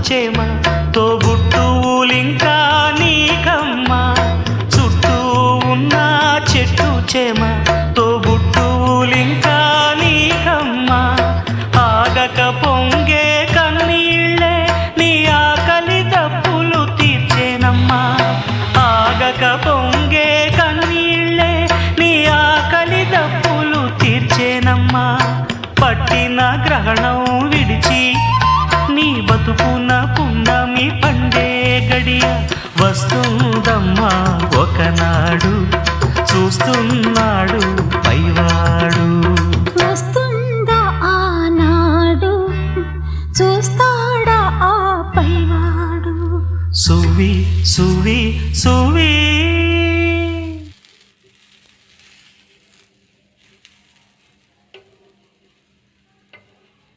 చేమ తోబుట్టువులింకా నీకమ్మా చుట్టూ ఉన్న చెట్టు చేమ తోబుట్టువులింకా నీకమ్మా ఆగక పొంగే కన్నీళ్ళే నీ ఆకలి దప్పులు తీర్చేనమ్మా ఆగక పొంగే కన్నీళ్ళే నీ ఆకలి దప్పులు తీర్చేనమ్మా పట్టిన గ్రహణం విడిచి నీ బతుకున పున్నమి పండే గడియ వస్తుందమ్మా ఒకనాడు చూస్తున్నాడు పైవాడు.